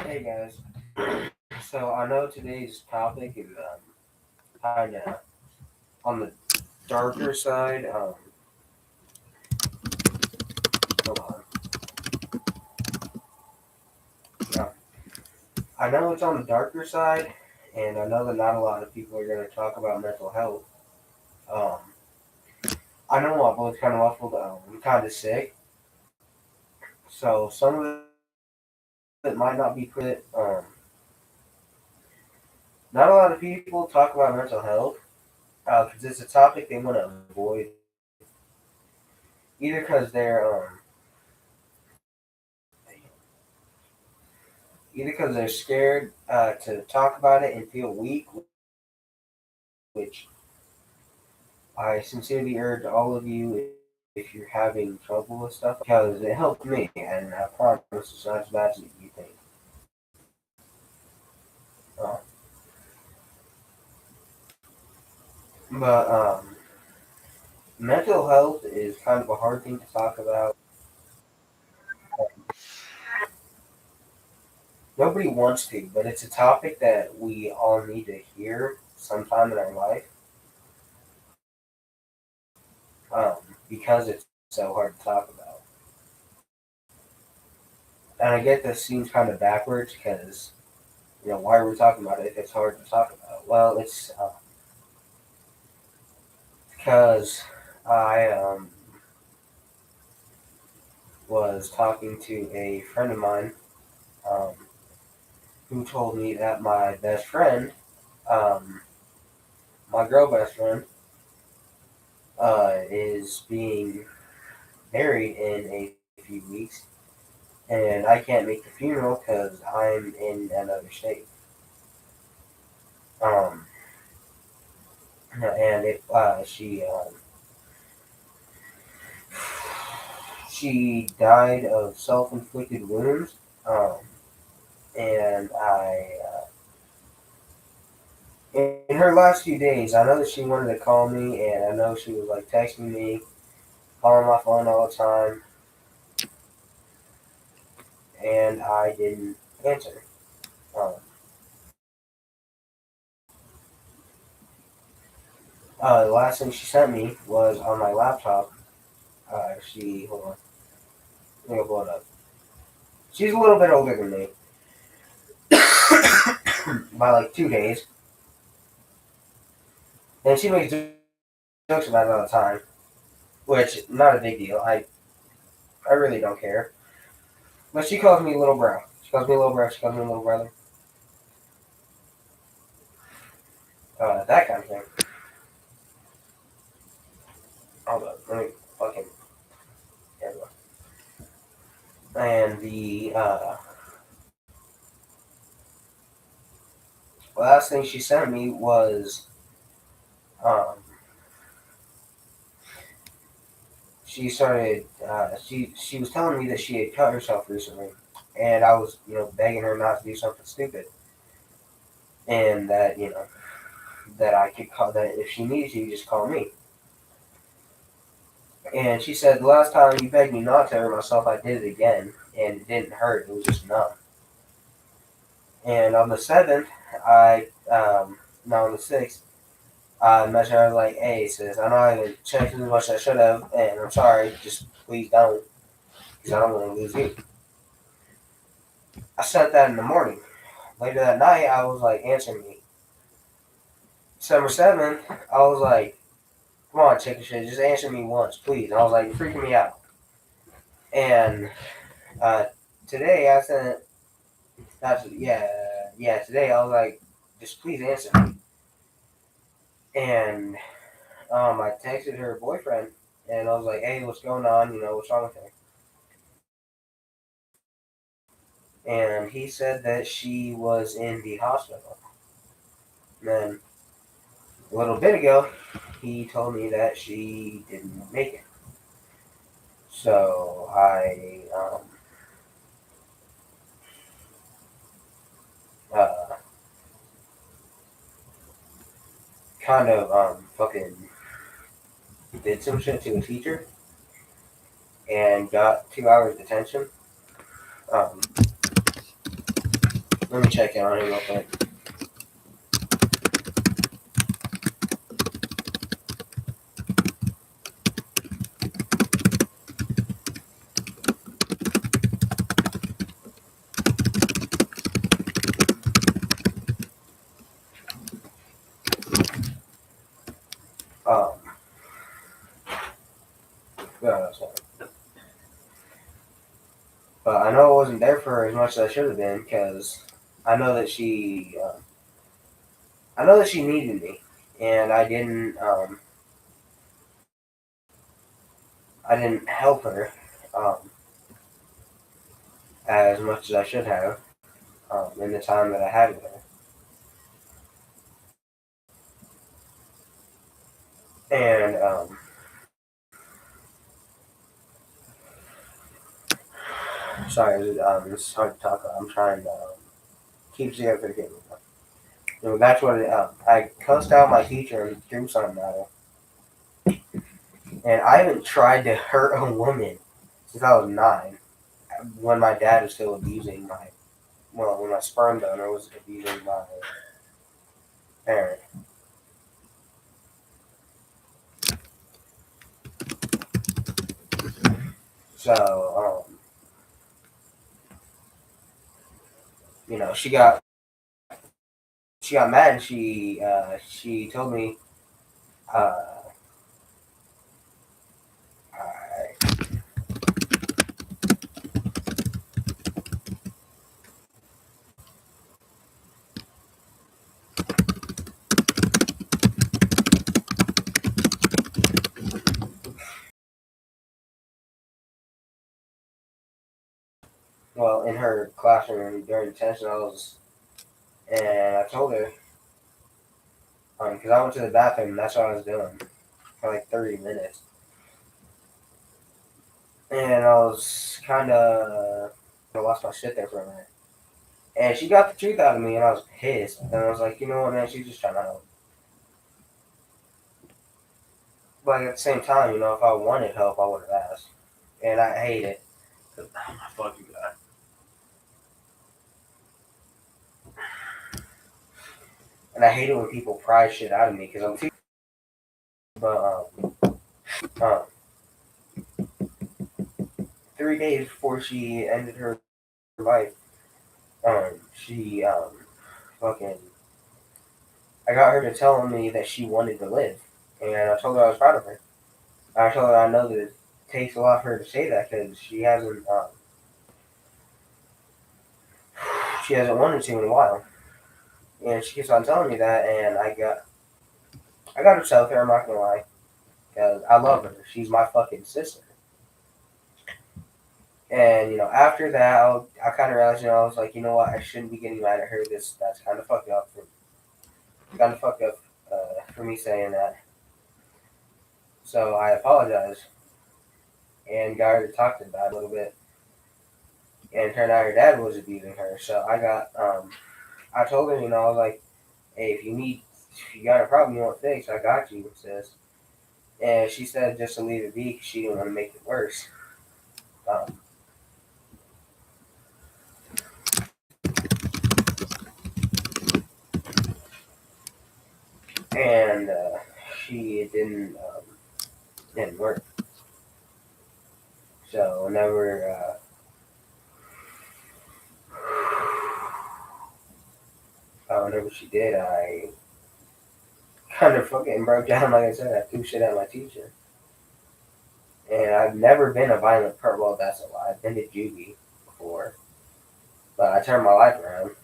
Hey guys, so I know today's topic is kind of on the darker side. Hold on. Yeah, I know it's on the darker side, and I know that not a lot of people are going to talk about mental health. Um, I know my voice kind of muffled. I'm kind of sick, so some of it might not be not a lot of people talk about mental health because it's a topic they want to avoid, either because they're scared to talk about it and feel weak, which I sincerely urge all of you if you're having trouble with stuff like that, because it helped me, and I promise it's not as bad as you think. Uh, but mental health is kind of a hard thing to talk about. Nobody wants to, but it's a topic that we all need to hear sometime in our life, because it's so hard to talk about. And I get this seems kind of backwards because why are we talking about it if it's hard to talk about? Well, it's because I was talking to a friend of mine um, who told me that my best friend, um, my girl best friend, is being married in a few weeks, and I can't make the funeral because I'm in another state. Um, and if she died of self-inflicted wounds, um, and in her last few days, I know that she wanted to call me, and I know she was like texting me, calling my phone all the time, and I didn't answer. Um, the last thing she sent me was on my laptop. Hold on, let me pull it up. She's a little bit older than me by like 2 days, and she makes jokes about it all the time, which not a big deal. I really don't care. But she calls me little bro. She calls me little bro. She calls me little brother. That kind of thing. Hold up, let me fucking there we go. And the last thing she sent me was um, she was telling me that she had cut herself recently, and I was begging her not to do something stupid, and that that I could call that if she needs you just call me. And she said the last time you begged me not to hurt myself, I did it again, and it didn't hurt. It was just numb. And on the 7th, I no on the 6th, I messaged her. I was like, "Hey, sis, I know I haven't checked as much as I should have, and I'm sorry. Just please don't, because I don't want to lose you." I sent that in the morning. Later that night, I was like, "Answer me." December 7th, I was like, "Come on, chicken shit, just answer me once, please." And I was like, "You're freaking me out." And uh, today I sent that's yeah today I was like, "Just please answer me." And I texted her boyfriend, and I was like, "Hey, what's going on? What's wrong with her?" And he said that she was in the hospital. And then a little bit ago, he told me that she didn't make it. So I uh, kind of fucking did some shit to a teacher and got 2 hours detention. Um, Let me check in on him real quick. Um, yeah, but I know I wasn't there for her as much as I should have been because I know that she needed me, and I didn't help her um, as much as I should have in the time that I had with her. And sorry, it's hard to talk. I'm trying to keep together for the kid. That's what I cussed out my teacher and threw something at her. And I haven't tried to hurt a woman since I was 9, when my dad was still abusing when my sperm donor was abusing my parent. So, she got mad and she told me, uh, I, well, in her classroom during detention, and I told her, because I went to the bathroom and that's what I was doing for like 30 minutes. And I was I lost my shit there for a minute. And she got the truth out of me and I was pissed. And I was like, you know what, man, she's just trying to help. But at the same time, if I wanted help, I would have asked. And I hate it. Fuck you, guy. And I hate it when people pry shit out of me because I'm too. But 3 days before she ended her life, she fucking. I got her to tell me that she wanted to live, and I told her I was proud of her. I told her I know that it takes a lot for her to say that because she hasn't wanted to in a while, and she keeps on telling me that, and I got upset with her. I'm not gonna lie, because I love her. She's my fucking sister. And after that, I kind of realized, I was like, you know what, I shouldn't be getting mad at her. That's kind of fucked up. Kind of fucked up for me saying that. So I apologized and got her to talk to the dad a little bit. And it turned out her dad was abusing her. So I told her, I was like, hey, if you got a problem you want fixed, I got you, sis. And she said just to leave it be because she didn't want to make it worse. Um, and she didn't work. So whenever she did, I kind of fucking broke down. Like I said, I threw shit at my teacher. And I've never been a violent person. Well, that's a lie. I've been to juvie before, but I turned my life around.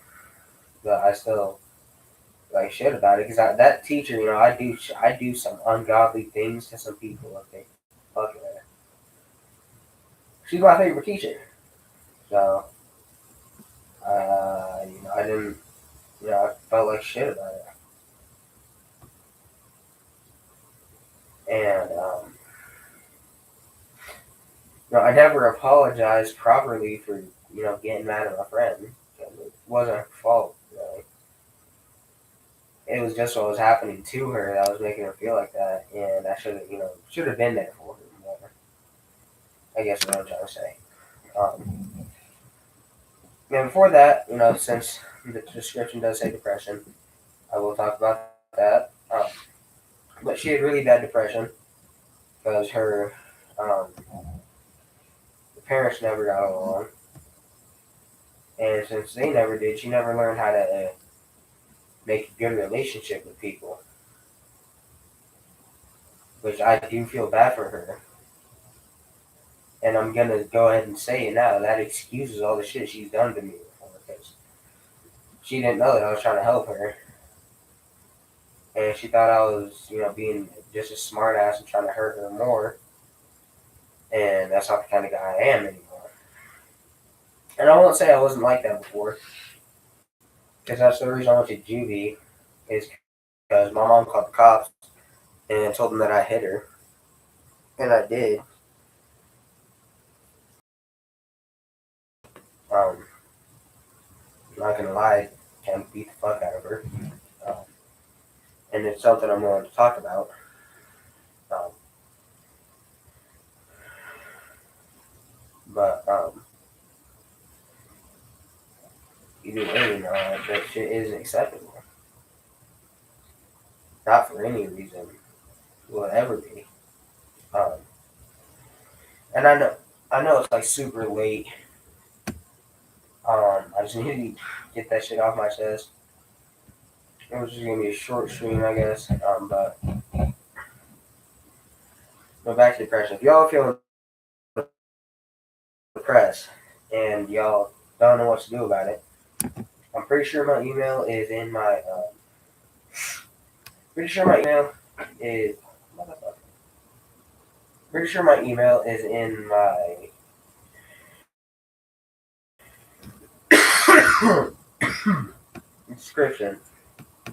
But I still like shit about it because that teacher, I do some ungodly things to some people. Okay, fuck her. She's my favorite teacher. So, I didn't, I felt like shit about it. And, I never apologized properly for, getting mad at my friend. It wasn't her fault, really. It was just what was happening to her that was making her feel like that. And I should have been there for her more. I guess is what I'm trying to say. And before that, since The description does say depression. I will talk about that. But she had really bad depression because her the parents never got along, and since they never did, she never learned how to make a good relationship with people. Which I do feel bad for her, and I'm gonna go ahead and say it now. That excuses all the shit she's done to me before, because she didn't know that I was trying to help her, and she thought I was, being just a smart ass and trying to hurt her more. And that's not the kind of guy I am anymore. And I won't say I wasn't like that before, because that's the reason I went to juvie, is because my mom called the cops and told them that I hit her, and I did. Um, Not gonna lie, kind of beat the fuck out of her, um, and it's something I'm willing to talk about. Um, but either way, that shit isn't acceptable. Not for any reason will it ever be. Um, and I know it's like super late. I just need to get that shit off my chest. It was just gonna be a short stream, I guess. But no, back to depression. If y'all feel depressed and y'all don't know what to do about it, I'm pretty sure my email is in my. Pretty sure my email is. Pretty sure my email is in my description,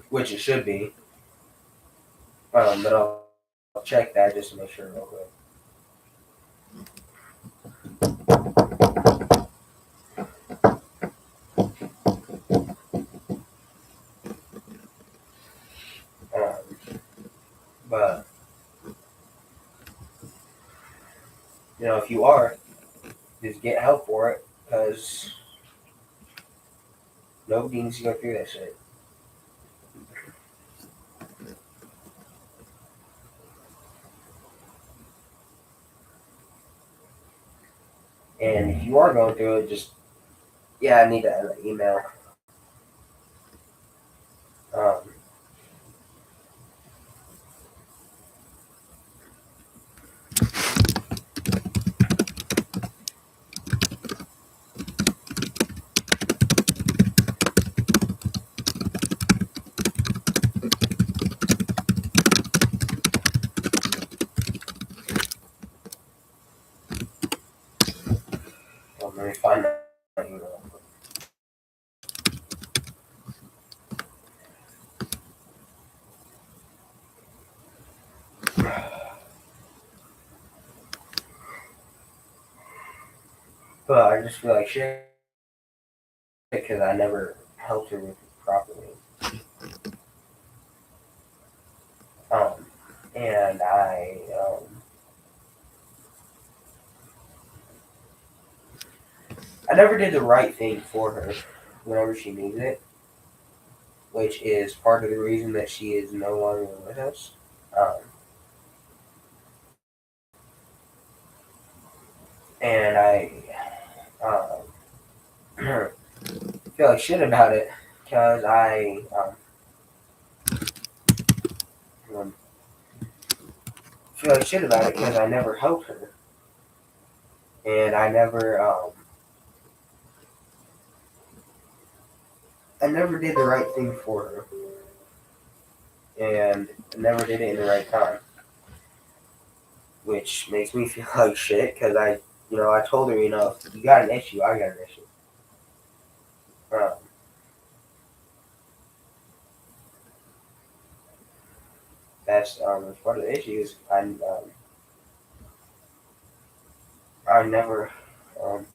which it should be. But I'll check that just to make sure real quick. But if you are, just get help for it, because nobody needs to go through that shit. And if you are going through it, I need to end the email. Um, Let me find my email. But I just feel like shit because I never helped her with it properly. Um, and I never did the right thing for her whenever she needed it, which is part of the reason that she is no longer with us. Um, and I feel like shit about it because um, feel like shit about it because I never helped her, and I never did the right thing for her, and I never did it in the right time, which makes me feel like shit because I told her, you got an issue, I got an issue. Um, that's part of the issue is I never um,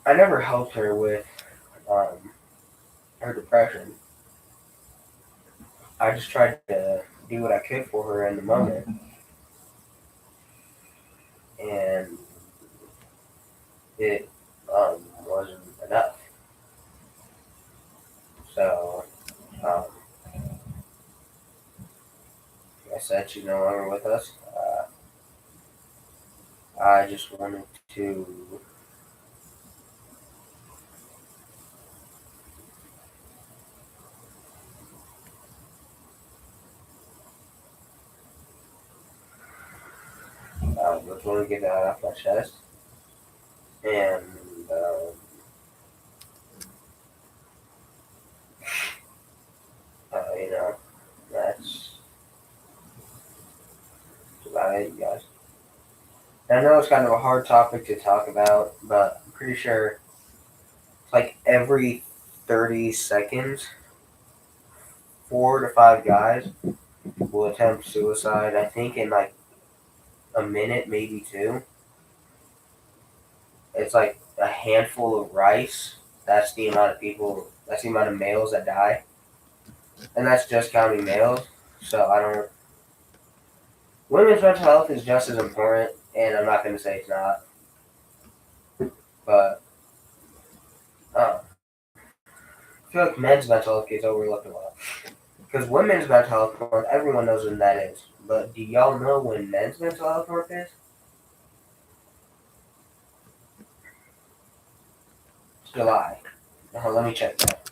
I never helped her with her depression. I just tried to do what I could for her in the moment, and it wasn't enough. So, um, like I said, she's no longer with us. I just wanted to just want to get that off my chest, and you know, that's about it, you guys. And I know it's kind of a hard topic to talk about, but I'm pretty sure it's like every 30 seconds, 4 to 5 guys will attempt suicide. I think in like a minute, maybe two. It's like a handful of rice. That's the amount of people. That's the amount of males that die, and that's just counting males. So I don't. Women's mental health is just as important, and I'm not going to say it's not, but I feel like men's mental health gets overlooked a lot. Because women's mental health month, everyone knows when that is. But do y'all know when men's mental health month is? It's July. Let me check that.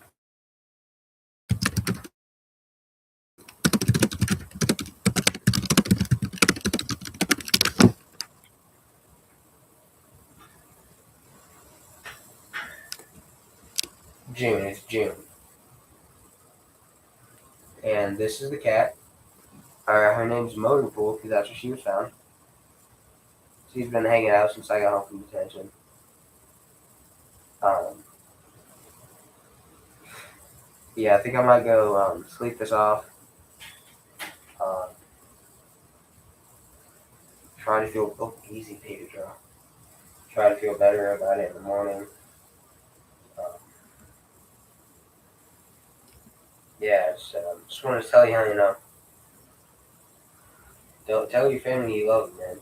June. It's June. And this is the cat. Her name's Motorpool because that's where she was found. She's been hanging out since I got home from detention. Um, yeah, I think I might go sleep this off. Um, try to feel easy paper draw. Try to feel better about it in the morning. Um, yeah, just wanted to tell you how don't tell your family you love them, man.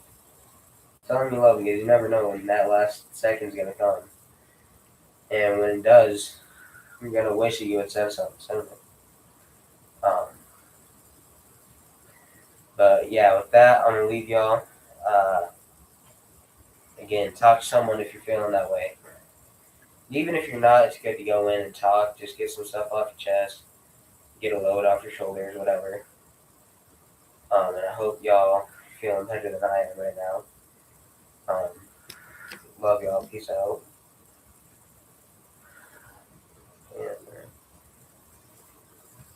Tell them you love them because you never know when that last second's gonna come, and when it does, you're gonna wish that you had said something sooner. Um, but yeah, with that, I'm gonna leave y'all. Uh, Again, talk to someone if you're feeling that way. Even if you're not, it's good to go in and talk. Just get some stuff off your chest, get a load off your shoulders, whatever. And I hope y'all feeling better than I am right now. Love y'all. Peace out.